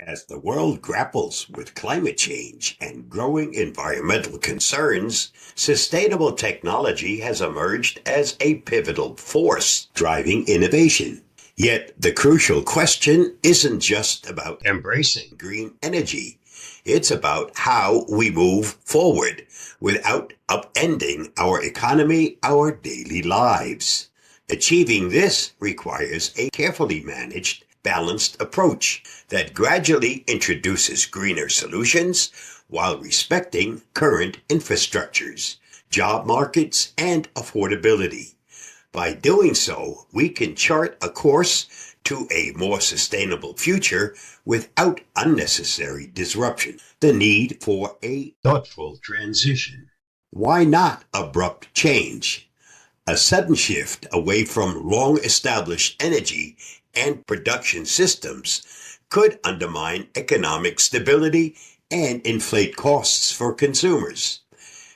As the world grapples with climate change and growing environmental concerns, sustainable technology has emerged as a pivotal force driving innovation. Yet the crucial question isn't just about embracing green energy. It's about how we move forward without upending our economy, our daily lives. Achieving this requires a carefully managed, balanced approach that gradually introduces greener solutions while respecting current infrastructures, job markets, and affordability. By doing so, we can chart a course to a more sustainable future without unnecessary disruption. The need for a thoughtful transition. Why not abrupt change? A sudden shift away from long-established energy and production systems could undermine economic stability and inflate costs for consumers.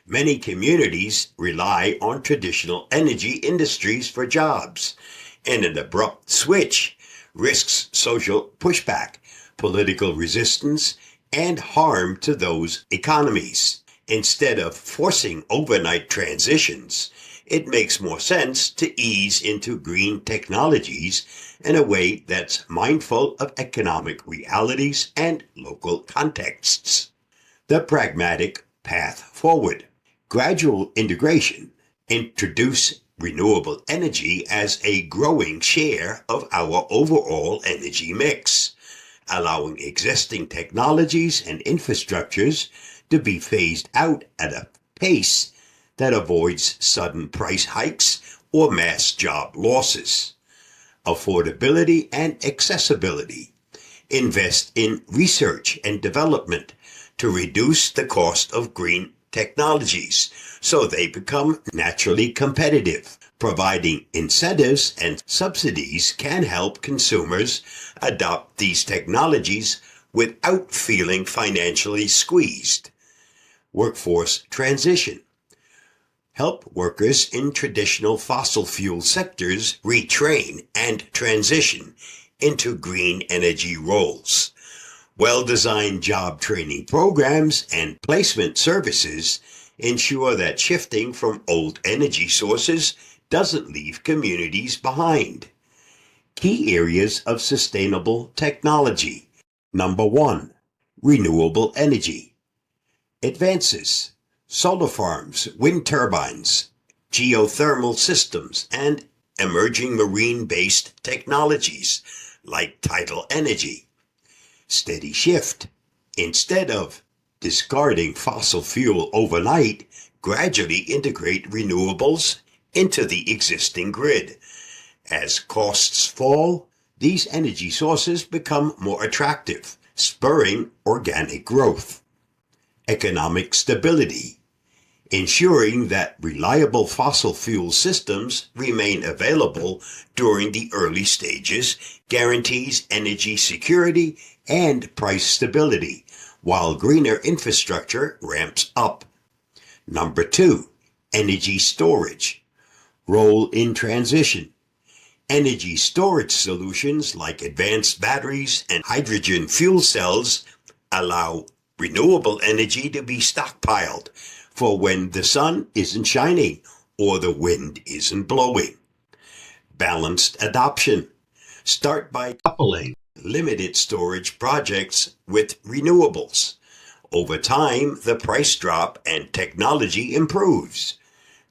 Many communities rely on traditional energy industries for jobs, and an abrupt switch risks social pushback, political resistance, and harm to those economies. Instead of forcing overnight transitions, it makes more sense to ease into green technologies in a way that's mindful of economic realities and local contexts. The pragmatic path forward. Gradual integration. Introduce renewable energy as a growing share of our overall energy mix, allowing existing technologies and infrastructures to be phased out at a pace that avoids sudden price hikes or mass job losses. Affordability and accessibility. Invest in research and development to reduce the cost of green technologies so they become naturally competitive. Providing incentives and subsidies can help consumers adopt these technologies without feeling financially squeezed. Workforce transition. Help workers in traditional fossil fuel sectors retrain and transition into green energy roles. Well-designed job training programs and placement services ensure that shifting from old energy sources doesn't leave communities behind. Key areas of sustainable technology. Number 1. Renewable energy. Advances. Solar farms, wind turbines, geothermal systems, and emerging marine-based technologies like tidal energy. Steady shift. Instead of discarding fossil fuel overnight, gradually integrate renewables into the existing grid. As costs fall, these energy sources become more attractive, spurring organic growth. Economic stability. Ensuring that reliable fossil fuel systems remain available during the early stages guarantees energy security and price stability, while greener infrastructure ramps up. Number 2. Energy storage. Role in transition. Energy storage solutions like advanced batteries and hydrogen fuel cells allow renewable energy to be stockpiled for when the sun isn't shining or the wind isn't blowing. Balanced adoption. Start by coupling limited storage projects with renewables. Over time, the price drop and technology improves.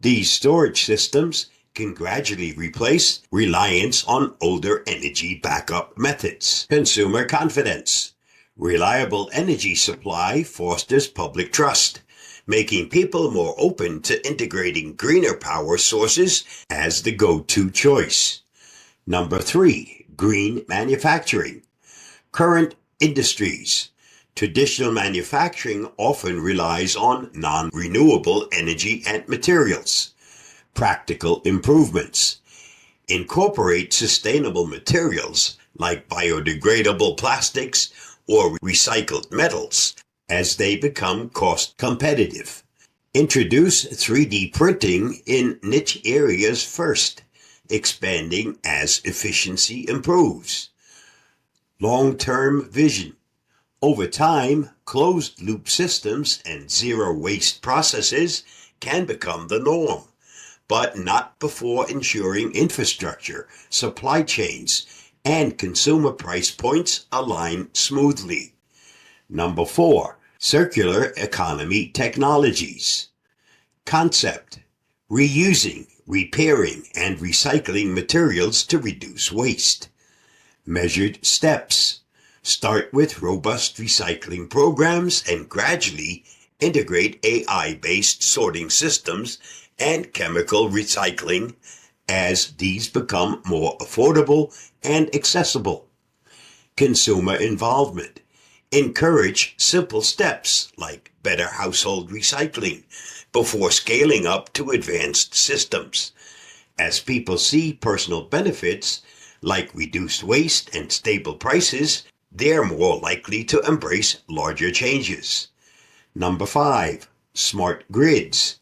These storage systems can gradually replace reliance on older energy backup methods. Consumer confidence. Reliable energy supply fosters public trust, making people more open to integrating greener power sources as the go-to choice. Number 3. Green manufacturing. Current industries. Traditional manufacturing often relies on non-renewable energy and materials. Practical improvements. Incorporate sustainable materials like biodegradable plastics or recycled metals as they become cost competitive. Introduce 3D printing in niche areas first, expanding as efficiency improves. Long-term vision. Over time, closed-loop systems and zero-waste processes can become the norm, but not before ensuring infrastructure, supply chains, and consumer price points align smoothly. Number 4, circular economy technologies. Concept: reusing, repairing, and recycling materials to reduce waste. Measured steps: start with robust recycling programs and gradually integrate AI-based sorting systems and chemical recycling as these become more affordable and accessible. Consumer involvement: encourage simple steps like better household recycling before scaling up to advanced systems. As people see personal benefits like reduced waste and stable prices, they're more likely to embrace larger changes. Number 5, smart grids.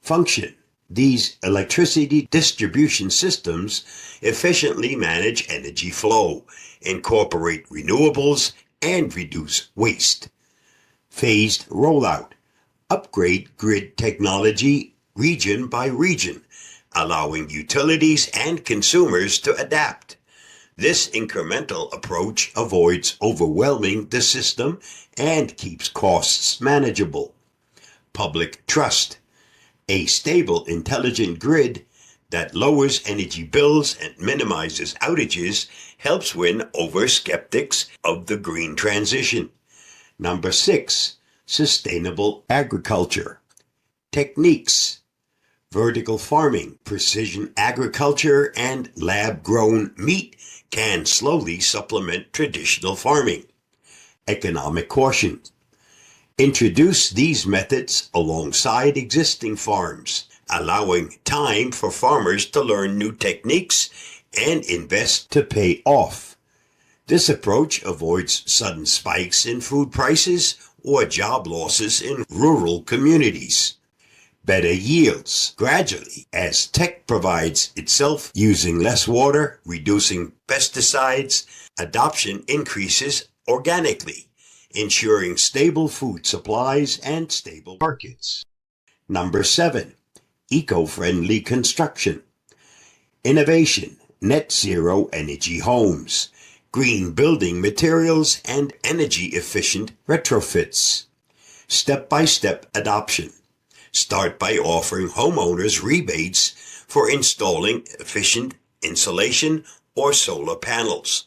Function: these electricity distribution systems efficiently manage energy flow, incorporate renewables, and reduce waste. Phased rollout: upgrade grid technology region by region, allowing utilities and consumers to adapt. This incremental approach avoids overwhelming the system and keeps costs manageable. Public trust: a stable, intelligent grid that lowers energy bills and minimizes outages helps win over skeptics of the green transition. Number 6, sustainable agriculture. Techniques: vertical farming, precision agriculture, and lab-grown meat can slowly supplement traditional farming. Economic quotient: introduce these methods alongside existing farms, allowing time for farmers to learn new techniques and invest to pay off. This approach avoids sudden spikes in food prices or job losses in rural communities. Better yields: gradually, as tech provides itself using less water, reducing pesticides, adoption increases organically, ensuring stable food supplies and stable markets. Number 7, eco-friendly construction. Innovation: net zero energy homes, green building materials, and energy-efficient retrofits. Step-by-step adoption: start by offering homeowners rebates for installing efficient insulation or solar panels.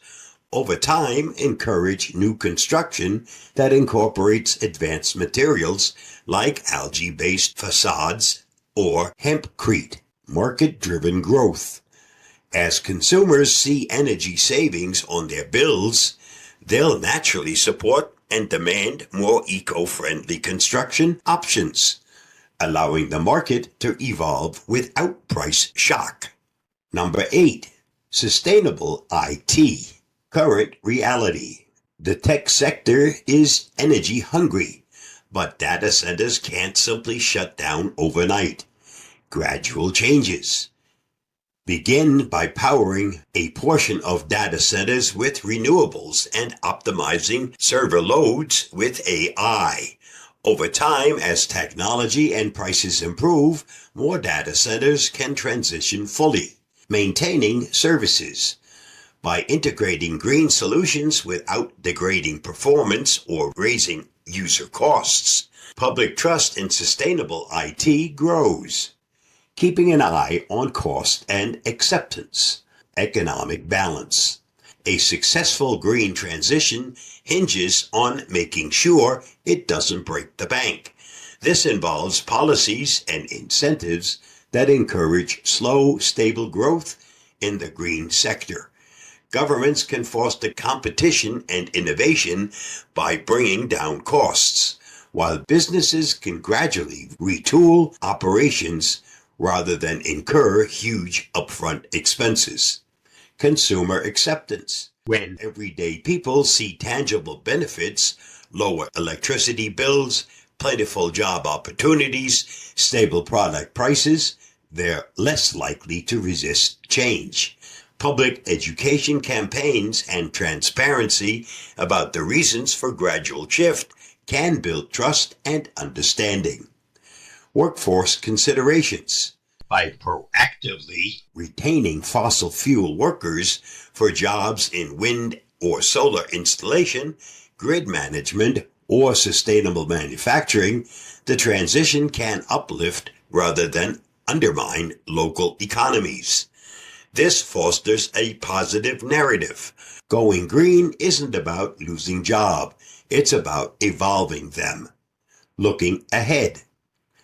Over time, encourage new construction that incorporates advanced materials like algae-based facades or hempcrete. Market-driven growth: as consumers see energy savings on their bills, they'll naturally support and demand more eco-friendly construction options, allowing the market to evolve without price shock. Number 8, sustainable IT. Current reality: the tech sector is energy hungry, but data centers can't simply shut down overnight. Gradual changes: begin by powering a portion of data centers with renewables and optimizing server loads with AI. Over time, as technology and prices improve, more data centers can transition fully. Maintaining services: by integrating green solutions without degrading performance or raising user costs, public trust in sustainable IT grows. Keeping an eye on cost and acceptance. Economic balance: a successful green transition hinges on making sure it doesn't break the bank. This involves policies and incentives that encourage slow, stable growth in the green sector. Governments can foster competition and innovation by bringing down costs, while businesses can gradually retool operations rather than incur huge upfront expenses. Consumer acceptance: when everyday people see tangible benefits, lower electricity bills, plentiful job opportunities, stable product prices, they're less likely to resist change. Public education campaigns and transparency about the reasons for gradual shift can build trust and understanding. Workforce considerations. By proactively retaining fossil fuel workers for jobs in wind or solar installation, grid management, or sustainable manufacturing, the transition can uplift rather than undermine local economies. This fosters a positive narrative. Going green isn't about losing jobs, it's about evolving them. Looking ahead.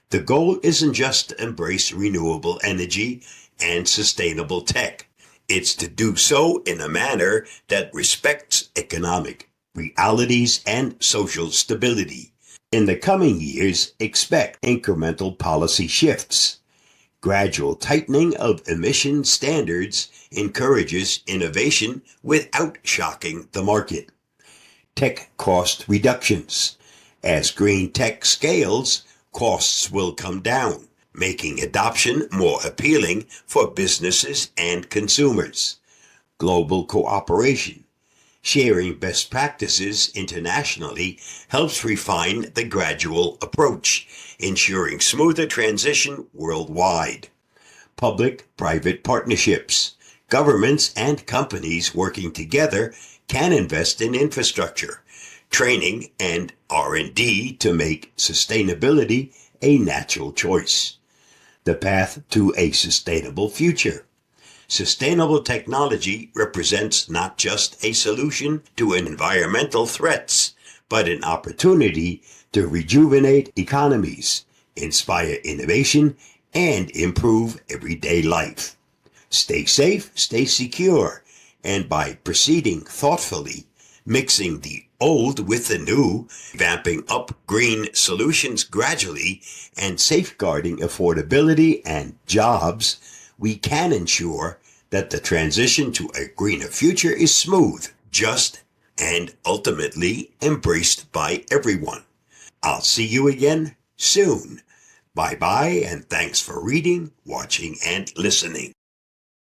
The goal isn't just to embrace renewable energy and sustainable tech. It's to do so in a manner that respects economic realities and social stability. In the coming years, expect incremental policy shifts. Gradual tightening of emission standards encourages innovation without shocking the market. Tech cost reductions. As green tech scales, costs will come down, making adoption more appealing for businesses and consumers. Global cooperation. Sharing best practices internationally helps refine the gradual approach, ensuring smoother transition worldwide. Public-private partnerships. Governments and companies working together can invest in infrastructure, training, and R&D to make sustainability a natural choice. The path to a sustainable future. Sustainable technology represents not just a solution to environmental threats, but an opportunity to rejuvenate economies, inspire innovation, and improve everyday life. Stay safe, stay secure, and by proceeding thoughtfully, mixing the old with the new, vamping up green solutions gradually, and safeguarding affordability and jobs, we can ensure that the transition to a greener future is smooth, just, and ultimately embraced by everyone. I'll see you again soon. Bye-bye, and thanks for reading, watching, and listening.